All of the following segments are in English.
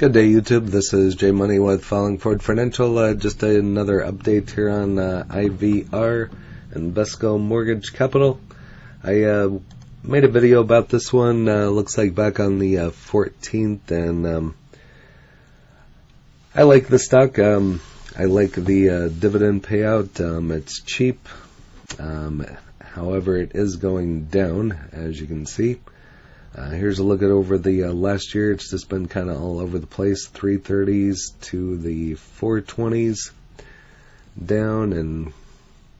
Good day, YouTube. This is Jay Money with Falling Forward Financial. Just another update here on IVR, Invesco Mortgage Capital. I made a video about this one, looks like back on the 14th, and I like the stock. I like the dividend payout. It's cheap. However, it is going down, as you can see. Here's a look at over the last year. It's just been kind of all over the place. 330s to the 420s down, and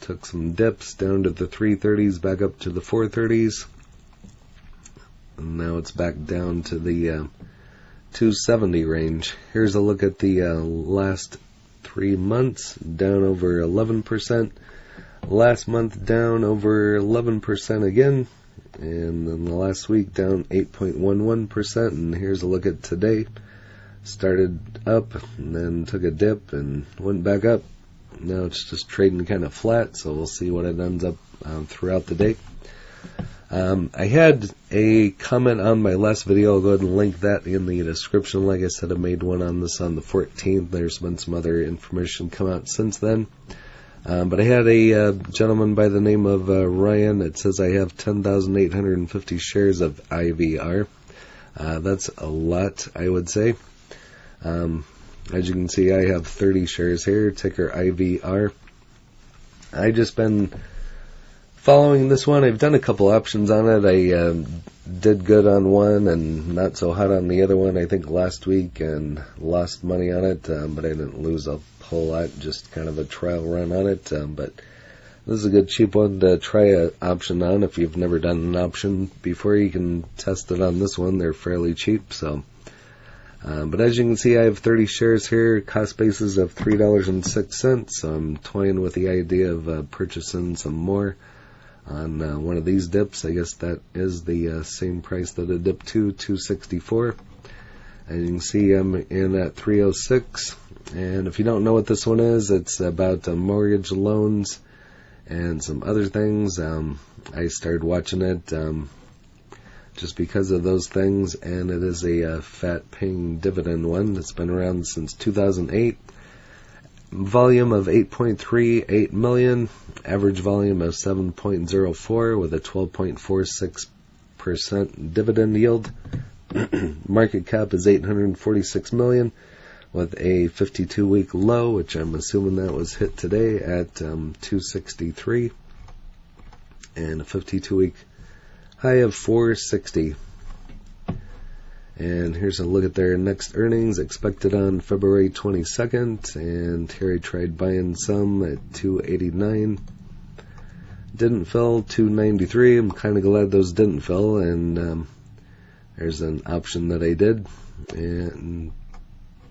took some dips down to the 330s, back up to the 430s. And now it's back down to the 270 range. Here's a look at the last 3 months, down over 11%. Last month down over 11% again. And then the last week down 8.11%, and here's a look at today. Started up and then took a dip and went back up. Now it's just trading kind of flat, so we'll see what it ends up throughout the day. I had a comment on my last video. I'll go ahead and link that in the description. Like I said, I made one on this on the 14th. There's been some other information come out since then. But I had a gentleman by the name of Ryan. It says I have 10,850 shares of IVR. That's a lot, I would say. As you can see, I have 30 shares here, ticker IVR. I just been following this one. I've done a couple options on it. I did good on one and not so hot on the other one, I think last week, and lost money on it, but I didn't lose a whole lot, just kind of a trial run on it. But this is a good cheap one to try an option on. If you've never done an option before, you can test it on this one. They're fairly cheap. So, but as you can see, I have 30 shares here, cost basis of $3.06. So I'm toying with the idea of purchasing some more on one of these dips. I guess that is the same price that it dipped to, $2.64. And you can see I'm in at 306. And if you don't know what this one is, it's about mortgage loans and some other things. I started watching it just because of those things, and it is a fat-paying dividend one that's been around since 2008. Volume of 8.38 million, average volume of 7.04 with a 12.46% dividend yield. Market cap is 846 million with a 52-week low, which I'm assuming that was hit today at 263, and a 52-week high of 460. And here's a look at their next earnings expected on February 22nd, and here I tried buying some at 289. Didn't fill, 293. I'm kind of glad those didn't fill, and there's an option that I did, and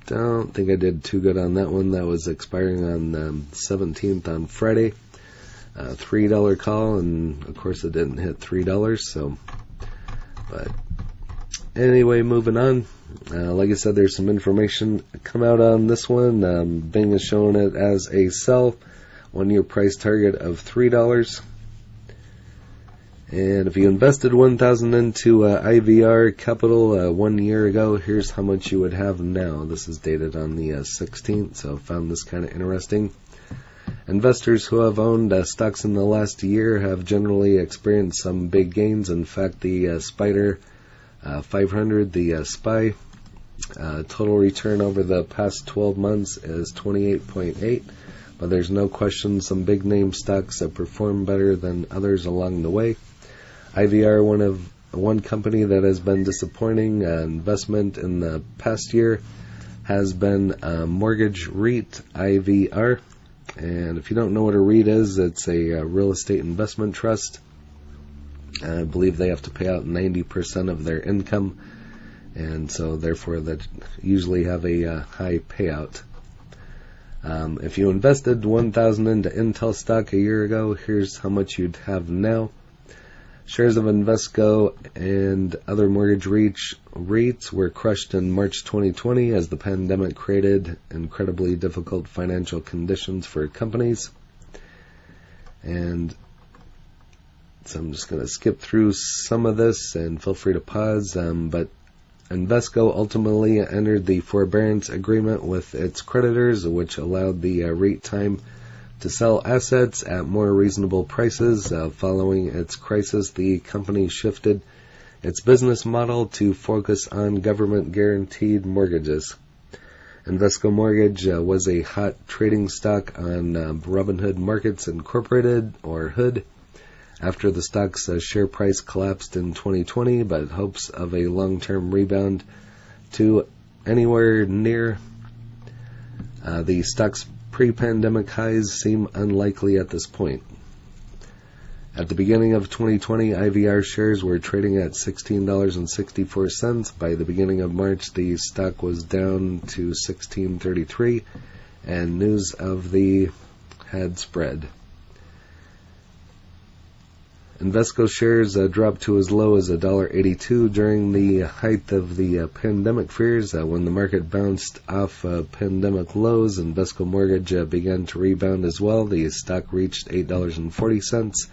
don't think I did too good on that one. That was expiring on 17th on Friday. $3 call, and of course it didn't hit $3. So, but anyway, moving on. Like I said, there's some information come out on this one. Bing is showing it as a sell. 1 year price target of $3. And if you invested $1,000 into IVR Capital 1 year ago, here's how much you would have now. This is dated on the 16th, so I found this kind of interesting. Investors who have owned stocks in the last year have generally experienced some big gains. In fact, the Spider 500, the SPY, total return over the past 12 months is 28.8. But there's no question some big name stocks that perform better than others along the way. IVR, one company that has been disappointing investment in the past year, has been Mortgage REIT IVR. And if you don't know what a REIT is, it's a real estate investment trust. I believe they have to pay out 90% of their income, and so therefore that usually have a high payout. If you invested $1,000 into Intel stock a year ago, here's how much you'd have now. Shares of Invesco and other mortgage REITs were crushed in March 2020 as the pandemic created incredibly difficult financial conditions for companies. And so I'm just going to skip through some of this, and feel free to pause. But Invesco ultimately entered the forbearance agreement with its creditors, which allowed the REIT time to sell assets at more reasonable prices. Following its crisis, the company shifted its business model to focus on government-guaranteed mortgages. Invesco Mortgage was a hot trading stock on Robinhood Markets Incorporated, or Hood, after the stock's share price collapsed in 2020, but hopes of a long-term rebound to anywhere near the stock's pre-pandemic highs seem unlikely at this point. At the beginning of 2020, IVR shares were trading at $16.64. By the beginning of March, the stock was down to $16.33, and news of the had spread. Invesco shares dropped to as low as $1.82 during the height of the pandemic fears. When the market bounced off pandemic lows, Invesco Mortgage began to rebound as well. The stock reached $8.40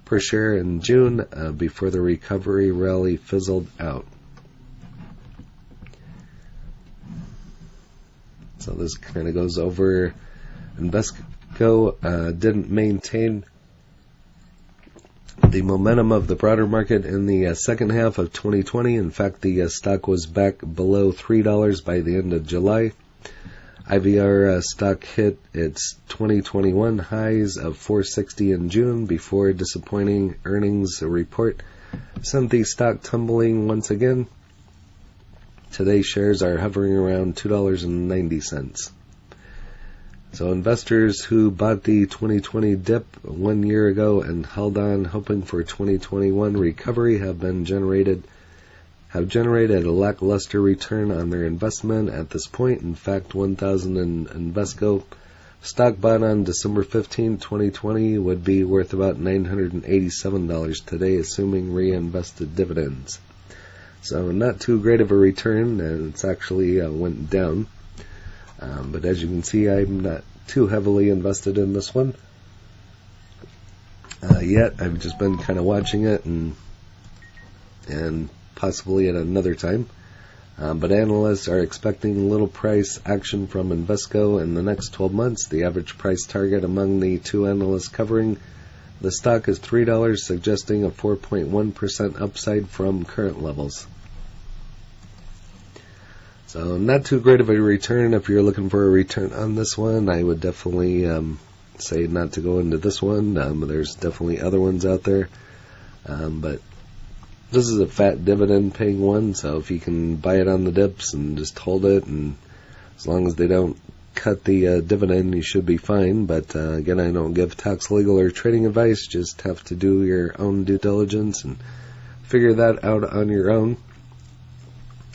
per share in June before the recovery rally fizzled out. So this kind of goes over Invesco didn't maintain the momentum of the broader market in the second half of 2020. In fact, the stock was back below $3 by the end of July. IVR stock hit its 2021 highs of $4.60 in June before disappointing earnings report sent the stock tumbling once again. Today, shares are hovering around $2.90. So investors who bought the 2020 dip 1 year ago and held on hoping for 2021 recovery have generated a lackluster return on their investment at this point. In fact, 1,000 in Invesco stock bought on December 15, 2020 would be worth about $987 today, assuming reinvested dividends. So not too great of a return, and it's actually went down. But as you can see, I'm not too heavily invested in this one yet. I've just been kind of watching it and possibly at another time. But analysts are expecting little price action from Invesco in the next 12 months. The average price target among the two analysts covering the stock is $3, suggesting a 4.1% upside from current levels. So not too great of a return. If you're looking for a return on this one, I would definitely say not to go into this one. There's definitely other ones out there. But this is a fat dividend paying one, so if you can buy it on the dips and just hold it, and as long as they don't cut the dividend, you should be fine. But again, I don't give tax, legal, or trading advice. Just have to do your own due diligence and figure that out on your own.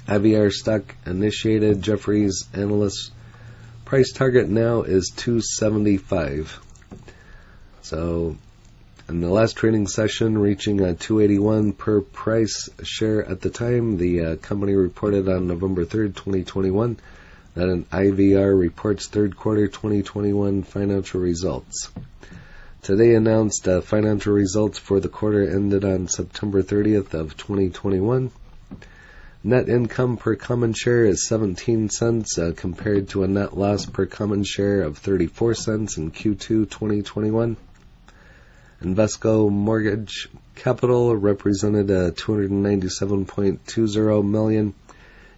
IVR stock initiated Jefferies analyst price target now is $275. So in the last trading session, reaching $281 per price share at the time, the company reported on November 3rd, 2021, that an IVR reports third quarter 2021 financial results. Today announced financial results for the quarter ended on September 30th of 2021. Net income per common share is 17 cents compared to a net loss per common share of 34 cents in Q2 2021. Invesco Mortgage Capital represented $297.20 million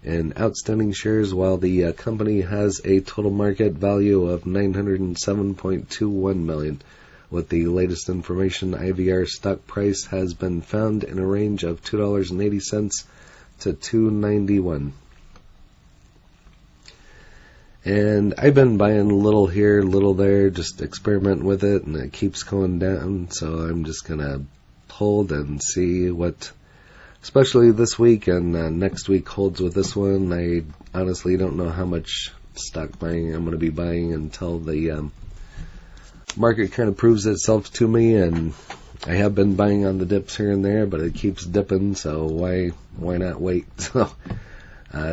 in outstanding shares, while the company has a total market value of $907.21 million. With the latest information, IVR stock price has been found in a range of $2.80 to $2.91. And I've been buying a little here, little there, just experiment with it, and it keeps going down, so I'm just gonna hold and see what, especially this week and next week, holds with this one. I honestly don't know how much stock buying I'm going to be buying until the market kind of proves itself to me, and I have been buying on the dips here and there, but it keeps dipping, so why not wait? So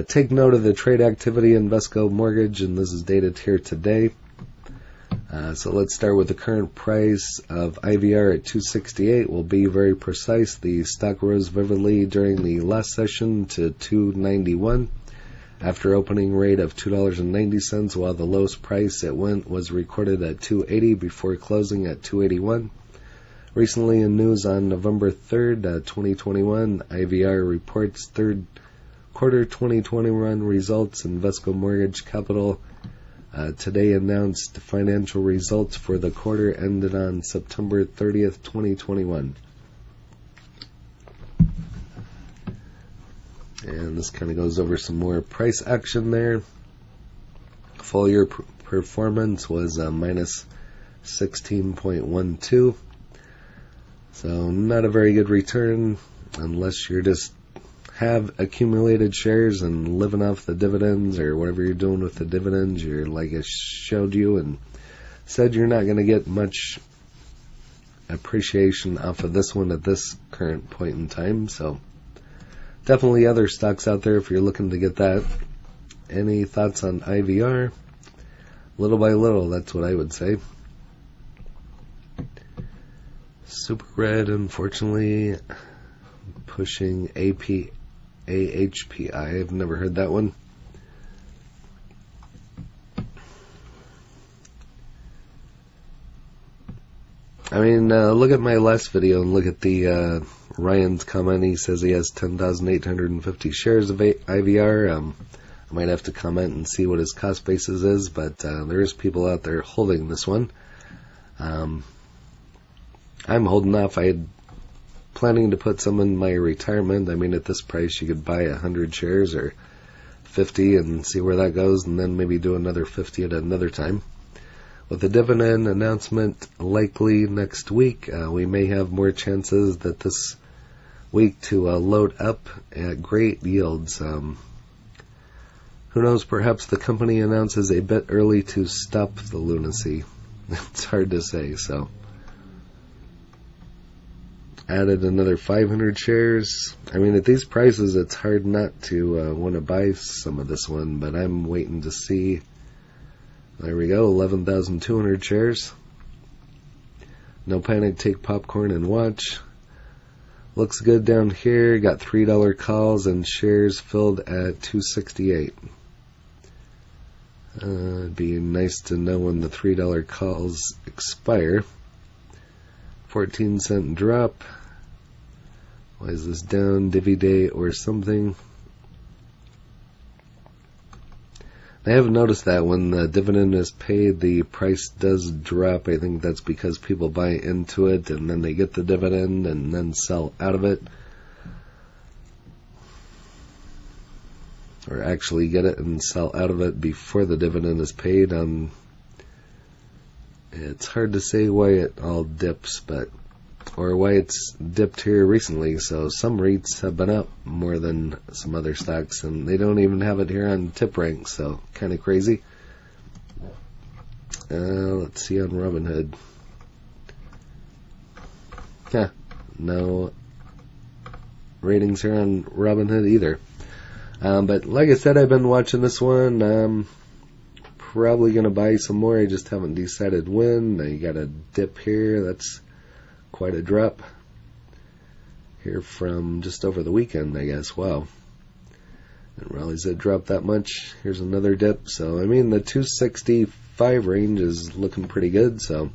take note of the trade activity in Invesco Mortgage, and this is dated here today. So let's start with the current price of IVR at 268. We'll be very precise. The stock rose vividly during the last session to 291 after opening rate of $2.90, while the lowest price it went was recorded at 280 before closing at 281. Recently in news on November 3rd, 2021, IVR reports third quarter 2021 results. Invesco Mortgage Capital today announced financial results for the quarter ended on September 30th, 2021. And this kind of goes over some more price action there. Full year performance was minus 16.12. So not a very good return unless you're just have accumulated shares and living off the dividends or whatever you're doing with the dividends. You're like I showed you and said, you're not going to get much appreciation off of this one at this current point in time. So definitely other stocks out there if you're looking to get that. Any thoughts on IVR? Little by little, that's what I would say. Super Red, unfortunately, pushing AHPI. I've never heard that one. I mean, look at my last video and look at the Ryan's comment. He says he has 10,850 shares of IVR. I might have to comment and see what his cost basis is, but there is people out there holding this one. I'm holding off. I had planning to put some in my retirement. I mean, at this price, you could buy 100 shares or 50 and see where that goes, and then maybe do another 50 at another time. With the dividend announcement likely next week, we may have more chances that this week to load up at great yields. Who knows, perhaps the company announces a bit early to stop the lunacy. It's hard to say, so. Added another 500 shares. I mean, at these prices, it's hard not to want to buy some of this one, but I'm waiting to see. There we go, 11,200 shares. No panic, take popcorn and watch. Looks good down here. Got $3 calls and shares filled at 268. It'd be nice to know when the $3 calls expire. 14-cent drop. Why is this down? Divvy day or something? I haven't noticed that when the dividend is paid, the price does drop. I think that's because people buy into it and then they get the dividend and then sell out of it. Or actually get it and sell out of it before the dividend is paid. It's hard to say why it all dips, or why it's dipped here recently. So some REITs have been up more than some other stocks, and they don't even have it here on tip rank, so kind of crazy. Let's see on Robinhood. No ratings here on Robinhood either. But like I said, I've been watching this one. Probably going to buy some more. I just haven't decided when. I got a dip here. That's quite a drop here from just over the weekend, I guess. Wow. Didn't realize it dropped that much. Here's another dip. So, I mean, the 265 range is looking pretty good. So,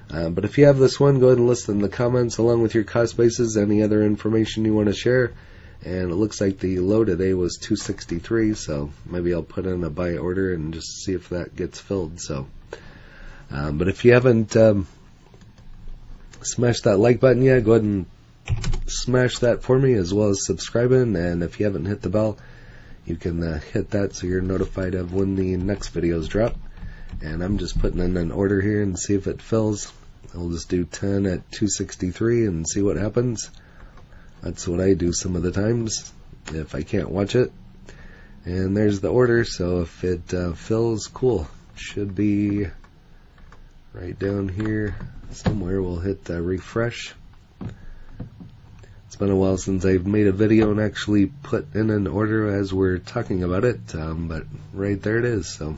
but if you have this one, go ahead and list in the comments along with your cost basis, any other information you want to share. And it looks like the low today was 263, so maybe I'll put in a buy order and just see if that gets filled. So, but if you haven't smashed that like button yet, go ahead and smash that for me, as well as subscribing. And if you haven't hit the bell, you can hit that so you're notified of when the next videos drop. And I'm just putting in an order here and see if it fills. I'll just do 10 at 263 and see what happens. That's what I do some of the times if I can't watch it. And there's the order, so if it fills, cool. Should be right down here somewhere. We'll hit refresh. It's been a while since I've made a video and actually put in an order as we're talking about it, but right there it is. So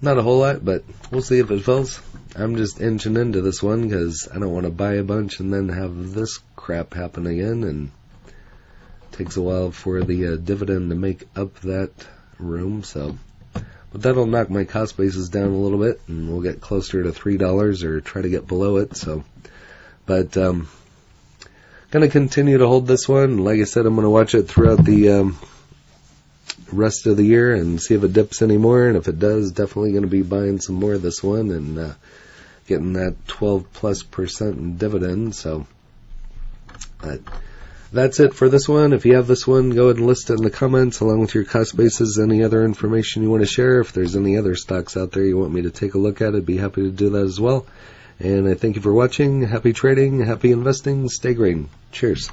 Not a whole lot, but we'll see if it fills. I'm just inching into this one because I don't want to buy a bunch and then have this crap happen again, and it takes a while for the dividend to make up that room. So, but that'll knock my cost basis down a little bit, and we'll get closer to $3 or try to get below it. So, but going to continue to hold this one. Like I said, I'm going to watch it throughout the rest of the year and see if it dips anymore, and if it does, definitely going to be buying some more of this one and getting that 12+% in dividend. So that's it for this one. If you have this one, go ahead and list it in the comments along with your cost basis, any other information you want to share. If there's any other stocks out there you want me to take a look at, I'd be happy to do that as well. And I thank you for watching. Happy trading, happy investing, stay green. Cheers.